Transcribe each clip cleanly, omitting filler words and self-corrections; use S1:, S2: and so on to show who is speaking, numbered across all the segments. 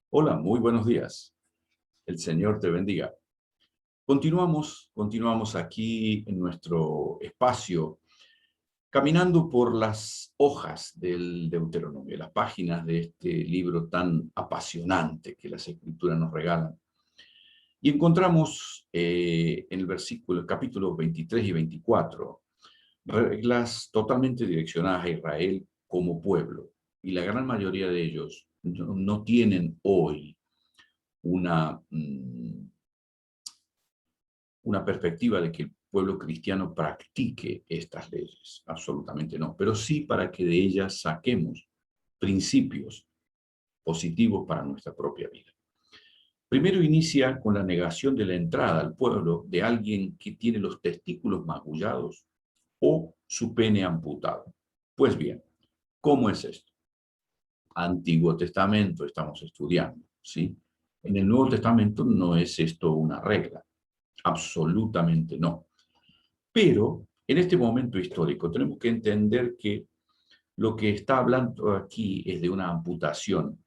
S1: Hola, muy buenos días. El Señor te bendiga. Continuamos aquí en nuestro espacio, caminando por las hojas del Deuteronomio, las páginas de este libro tan apasionante que las Escrituras nos regalan. Y encontramos en el capítulo 23 y 24, reglas totalmente direccionadas a Israel como pueblo. Y la gran mayoría de ellos no tienen hoy una, una perspectiva de que el pueblo cristiano practique estas leyes. Absolutamente no. Pero sí para que de ellas saquemos principios positivos para nuestra propia vida. Primero inicia con la negación de la entrada al pueblo de alguien que tiene los testículos magullados o su pene amputado. Pues bien, ¿cómo es esto? Antiguo Testamento estamos estudiando, ¿sí? En el Nuevo Testamento no es esto una regla, absolutamente no. Pero en este momento histórico tenemos que entender que lo que está hablando aquí es de una amputación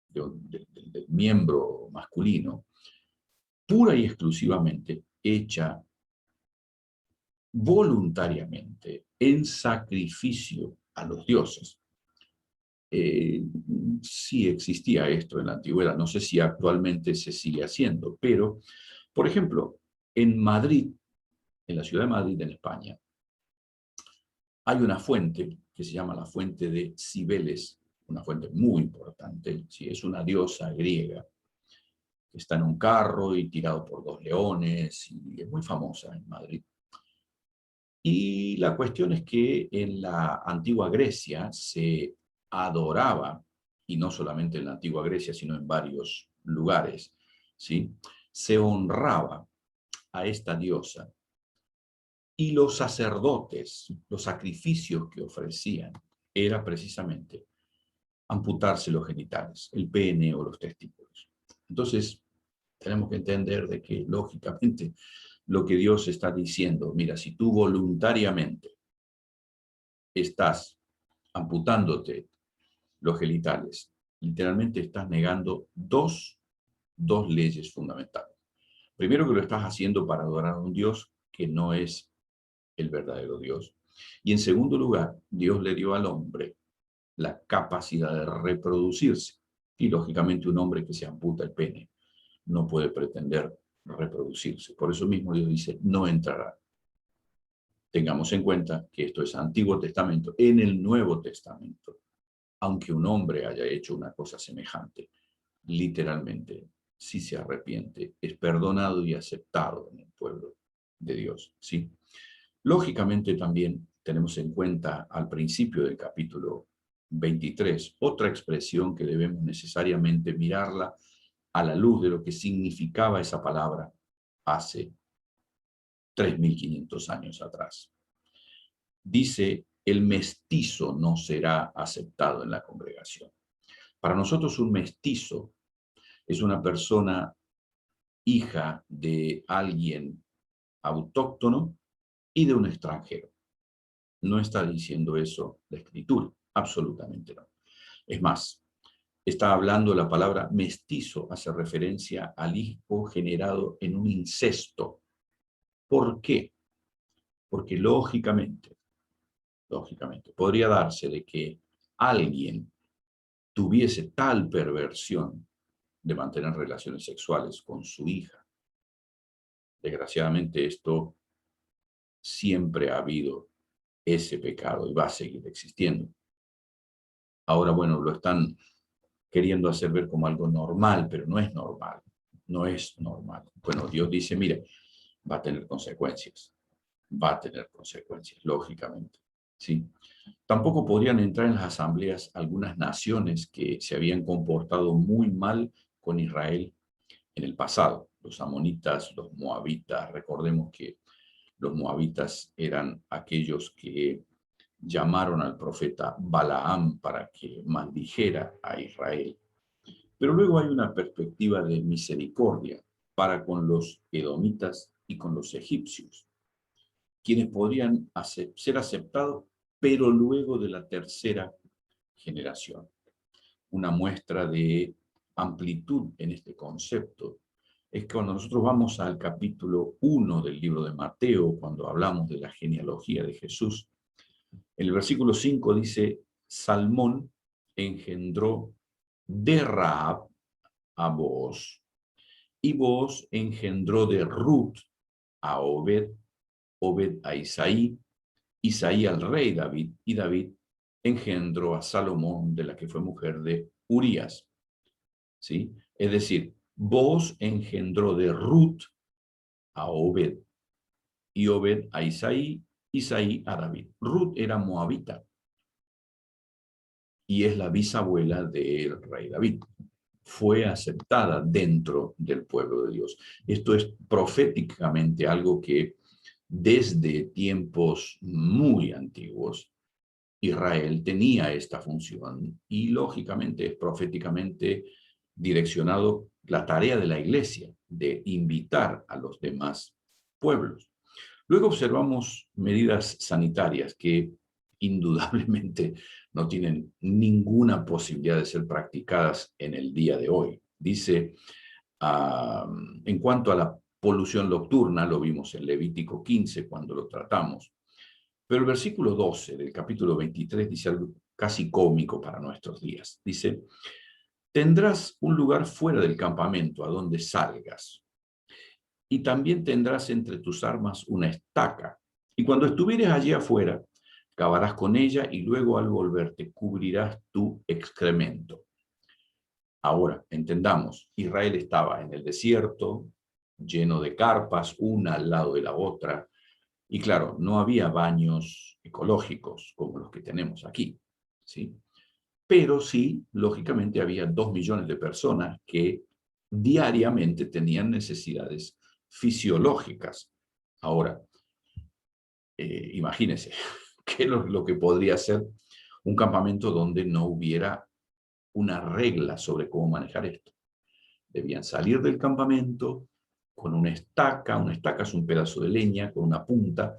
S1: del miembro masculino, pura y exclusivamente hecha voluntariamente en sacrificio a los dioses. Eh, sí existía esto en la antigüedad, no sé si actualmente se sigue haciendo, pero, por ejemplo, en Madrid, en la ciudad de Madrid, en España, hay una fuente que se llama la fuente de Cibeles, una fuente muy importante, ¿sí? Es una diosa griega que está en un carro y tirado por dos leones, y es muy famosa en Madrid. Y la cuestión es que en la antigua Grecia se adoraba, y no solamente en la antigua Grecia, sino en varios lugares, ¿sí? Se honraba a esta diosa. Y los sacerdotes, los sacrificios que ofrecían, era precisamente amputarse los genitales, el pene o los testículos. Entonces, tenemos que entender de que, lógicamente, lo que Dios está diciendo, mira, si tú voluntariamente estás amputándote los genitales, literalmente estás negando dos leyes fundamentales. Primero, que lo estás haciendo para adorar a un Dios que no es el verdadero Dios. Y en segundo lugar, Dios le dio al hombre la capacidad de reproducirse. Y lógicamente un hombre que se amputa el pene no puede pretender reproducirse. Por eso mismo Dios dice, no entrará. Tengamos en cuenta que esto es Antiguo Testamento. En el Nuevo Testamento, aunque un hombre haya hecho una cosa semejante, literalmente, si se arrepiente, es perdonado y aceptado en el pueblo de Dios, ¿sí? Lógicamente también tenemos en cuenta al principio del capítulo 23 otra expresión que debemos necesariamente mirarla a la luz de lo que significaba esa palabra hace 3.500 años atrás. Dice, el mestizo no será aceptado en la congregación. Para nosotros un mestizo es una persona hija de alguien autóctono y de un extranjero. No está diciendo eso la Escritura, absolutamente no. Es más, está hablando la palabra mestizo, hace referencia al hijo generado en un incesto. ¿Por qué? Porque lógicamente, podría darse de que alguien tuviese tal perversión de mantener relaciones sexuales con su hija. Desgraciadamente esto siempre ha habido ese pecado y va a seguir existiendo. Ahora, bueno, lo están queriendo hacer ver como algo normal, pero no es normal, no es normal. Bueno, Dios dice, mire, va a tener consecuencias, lógicamente, ¿sí? Tampoco podrían entrar en las asambleas algunas naciones que se habían comportado muy mal con Israel en el pasado. Los amonitas, los moabitas, recordemos que los moabitas eran aquellos que llamaron al profeta Balaam para que maldijera a Israel. Pero luego hay una perspectiva de misericordia para con los edomitas y con los egipcios, quienes podrían ser aceptados, pero luego de la tercera generación. Una muestra de amplitud en este concepto es que cuando nosotros vamos al capítulo 1 del libro de Mateo, cuando hablamos de la genealogía de Jesús, en el versículo 5 dice, Salmón engendró de Rahab a Booz, y Booz engendró de Ruth a Obed, Obed a Isaí, Isaí al rey David, y David engendró a Salomón, de la que fue mujer de Urías. ¿Sí? Es decir, Booz engendró de Ruth a Obed, y Obed a Isaí, Isaí a David. Ruth era moabita, y es la bisabuela del rey David. Fue aceptada dentro del pueblo de Dios. Esto es proféticamente algo que desde tiempos muy antiguos Israel tenía esta función y lógicamente es proféticamente direccionado la tarea de la iglesia de invitar a los demás pueblos. Luego observamos medidas sanitarias que indudablemente no tienen ninguna posibilidad de ser practicadas en el día de hoy. Dice, en cuanto a la polución nocturna, lo vimos en Levítico 15 cuando lo tratamos, pero el versículo 12 del capítulo 23 dice algo casi cómico para nuestros días. Dice, tendrás un lugar fuera del campamento a donde salgas, y también tendrás entre tus armas una estaca, y cuando estuvieres allí afuera, cavarás con ella y luego al volverte cubrirás tu excremento. Ahora, entendamos, Israel estaba en el desierto, lleno de carpas, una al lado de la otra, y claro, no había baños ecológicos como los que tenemos aquí, ¿sí? Pero sí, lógicamente, había 2 millones de personas que diariamente tenían necesidades fisiológicas. Ahora, imagínense, ¿qué es lo que podría ser un campamento donde no hubiera una regla sobre cómo manejar esto? Debían salir del campamento con una estaca es un pedazo de leña con una punta,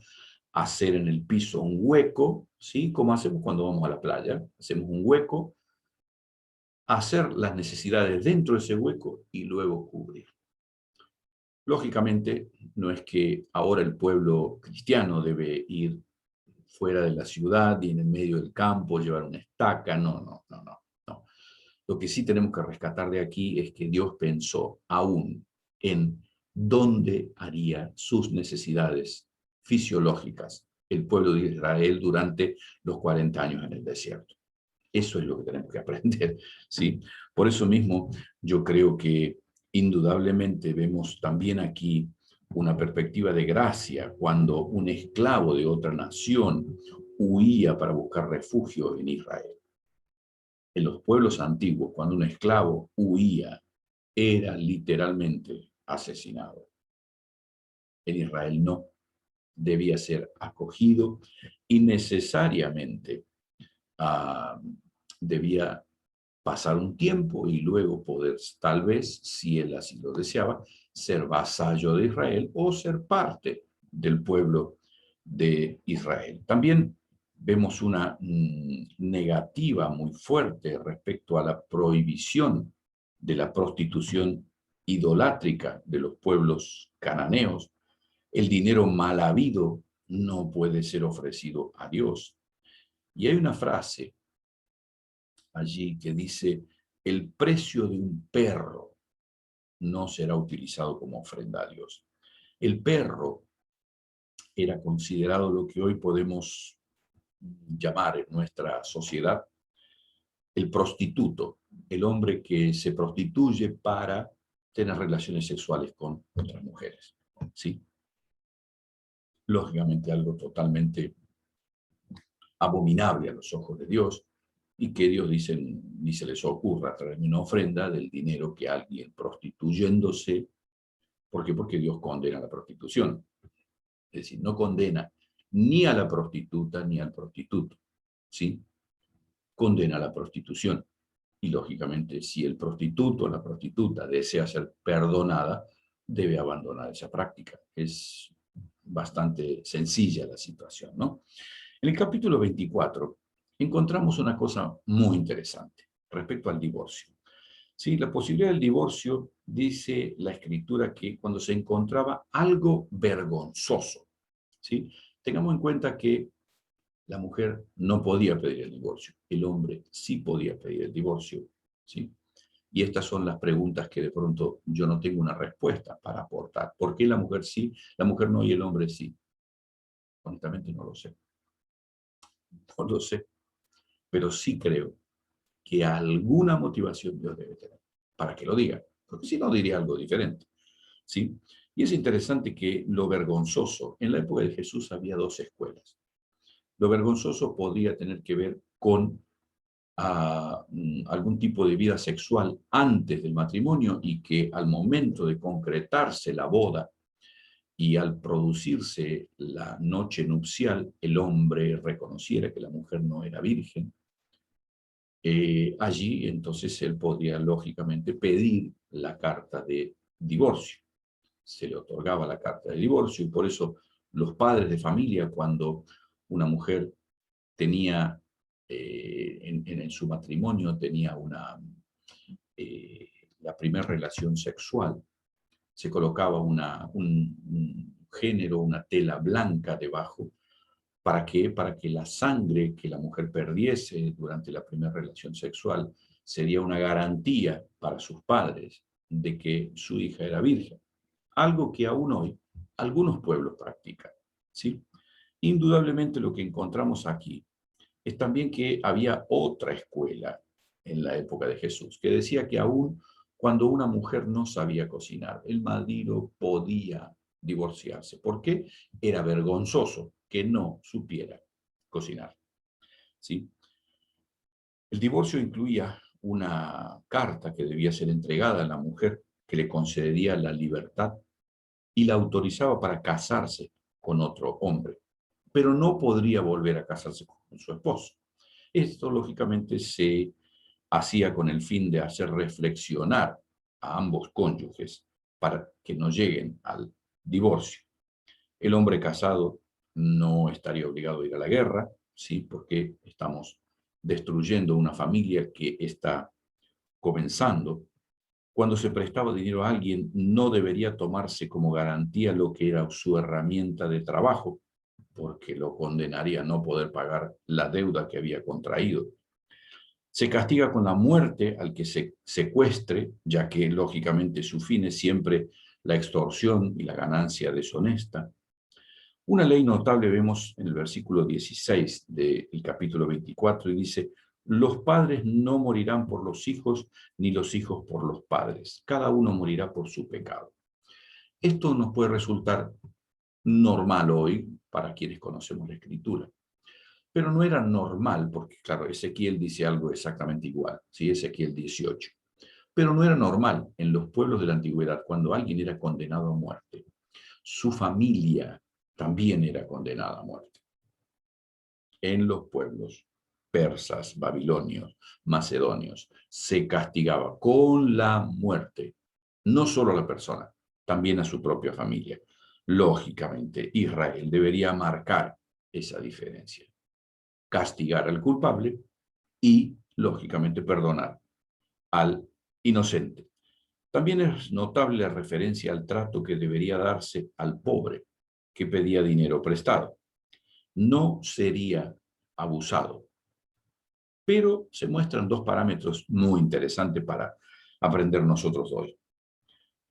S1: hacer en el piso un hueco, ¿sí? Como hacemos cuando vamos a la playa, hacemos un hueco, hacer las necesidades dentro de ese hueco y luego cubrir. Lógicamente, no es que ahora el pueblo cristiano debe ir fuera de la ciudad y en el medio del campo llevar una estaca, no. Lo que sí tenemos que rescatar de aquí es que Dios pensó aún en dónde haría sus necesidades fisiológicas el pueblo de Israel durante los 40 años en el desierto. Eso es lo que tenemos que aprender, ¿sí? Por eso mismo yo creo que indudablemente vemos también aquí una perspectiva de gracia cuando un esclavo de otra nación huía para buscar refugio en Israel. En los pueblos antiguos, cuando un esclavo huía, era literalmente asesinado. En Israel no, debía ser acogido y necesariamente debía pasar un tiempo y luego poder, tal vez, si él así lo deseaba, ser vasallo de Israel o ser parte del pueblo de Israel. También vemos una negativa muy fuerte respecto a la prohibición de la prostitución idolátrica de los pueblos cananeos. El dinero mal habido no puede ser ofrecido a Dios. Y hay una frase allí que dice, el precio de un perro no será utilizado como ofrenda a Dios. El perro era considerado lo que hoy podemos llamar en nuestra sociedad el prostituto, el hombre que se prostituye para tener relaciones sexuales con otras mujeres. ¿Sí? Lógicamente algo totalmente abominable a los ojos de Dios, y que Dios dice, ni se les ocurra traerme una ofrenda del dinero que alguien prostituyéndose, ¿por qué? Porque Dios condena la prostitución. Es decir, no condena ni a la prostituta ni al prostituto, ¿sí? Condena la prostitución. Y lógicamente, si el prostituto o la prostituta desea ser perdonada, debe abandonar esa práctica. Es bastante sencilla la situación, ¿no? En el capítulo 24 encontramos una cosa muy interesante respecto al divorcio. ¿Sí? La posibilidad del divorcio, dice la Escritura, que cuando se encontraba algo vergonzoso. ¿Sí? Tengamos en cuenta que la mujer no podía pedir el divorcio, el hombre sí podía pedir el divorcio. ¿Sí? Y estas son las preguntas que de pronto yo no tengo una respuesta para aportar. ¿Por qué la mujer sí, la mujer no y el hombre sí? Honestamente no lo sé. No lo sé. Pero sí creo que alguna motivación Dios debe tener para que lo diga. Porque si no, diría algo diferente. ¿Sí? Y es interesante que lo vergonzoso, en la época de Jesús había dos escuelas. Lo vergonzoso podría tener que ver con algún tipo de vida sexual antes del matrimonio y que al momento de concretarse la boda y al producirse la noche nupcial, el hombre reconociera que la mujer no era virgen. Allí entonces él podría lógicamente pedir la carta de divorcio. Se le otorgaba la carta de divorcio y por eso los padres de familia, cuando una mujer tenía en su matrimonio tenía eh, la primera relación sexual, se colocaba un género, una tela blanca debajo. ¿Para qué? Para que la sangre que la mujer perdiese durante la primera relación sexual sería una garantía para sus padres de que su hija era virgen. Algo que aún hoy algunos pueblos practican. ¿Sí? Indudablemente lo que encontramos aquí es también que había otra escuela en la época de Jesús, que decía que aún cuando una mujer no sabía cocinar, el marido podía divorciarse. ¿Por qué? Era vergonzoso que no supiera cocinar. ¿Sí? El divorcio incluía una carta que debía ser entregada a la mujer que le concedería la libertad y la autorizaba para casarse con otro hombre, pero no podría volver a casarse con su esposo. Esto, lógicamente, se hacía con el fin de hacer reflexionar a ambos cónyuges para que no lleguen al divorcio. El hombre casado no estaría obligado a ir a la guerra, ¿sí? Porque estamos destruyendo una familia que está comenzando. Cuando se prestaba dinero a alguien, no debería tomarse como garantía lo que era su herramienta de trabajo, porque lo condenaría a no poder pagar la deuda que había contraído. Se castiga con la muerte al que se secuestre, ya que lógicamente su fin es siempre la extorsión y la ganancia deshonesta. Una ley notable vemos en el versículo 16 del capítulo 24 y dice, los padres no morirán por los hijos, ni los hijos por los padres. Cada uno morirá por su pecado. Esto nos puede resultar normal hoy para quienes conocemos la Escritura. Pero no era normal, porque claro, Ezequiel dice algo exactamente igual, ¿sí? Ezequiel 18. Pero no era normal en los pueblos de la antigüedad, cuando alguien era condenado a muerte, su familia también era condenada a muerte. En los pueblos persas, babilonios, macedonios, se castigaba con la muerte, no solo a la persona, también a su propia familia. Lógicamente, Israel debería marcar esa diferencia. Castigar al culpable y, lógicamente, perdonar al inocente. También es notable la referencia al trato que debería darse al pobre que pedía dinero prestado. No sería abusado, pero se muestran dos parámetros muy interesantes para aprender nosotros hoy.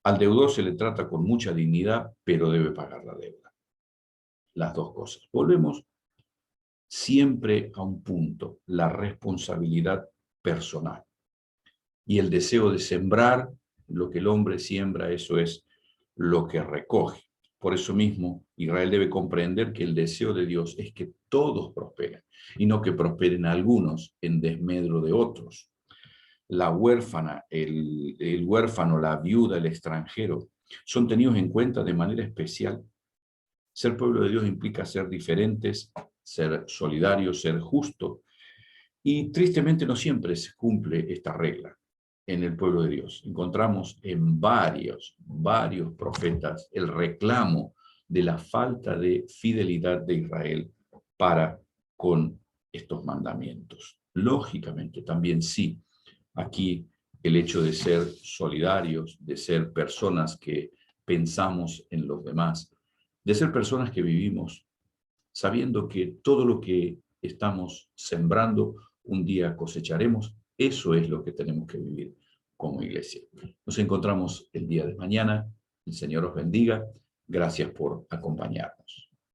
S1: Al deudor se le trata con mucha dignidad, pero debe pagar la deuda. Las dos cosas. Volvemos siempre a un punto, la responsabilidad personal y el deseo de sembrar lo que el hombre siembra, eso es lo que recoge. Por eso mismo, Israel debe comprender que el deseo de Dios es que todos prosperen y no que prosperen algunos en desmedro de otros. La huérfana, el huérfano, la viuda, el extranjero, son tenidos en cuenta de manera especial. Ser pueblo de Dios implica ser diferentes, ser solidarios, ser justo. Y tristemente no siempre se cumple esta regla en el pueblo de Dios. Encontramos en varios profetas el reclamo de la falta de fidelidad de Israel para con estos mandamientos. Lógicamente, también sí, aquí el hecho de ser solidarios, de ser personas que pensamos en los demás, de ser personas que vivimos sabiendo que todo lo que estamos sembrando, un día cosecharemos. Eso es lo que tenemos que vivir como iglesia. Nos encontramos el día de mañana. El Señor os bendiga. Gracias por acompañarnos.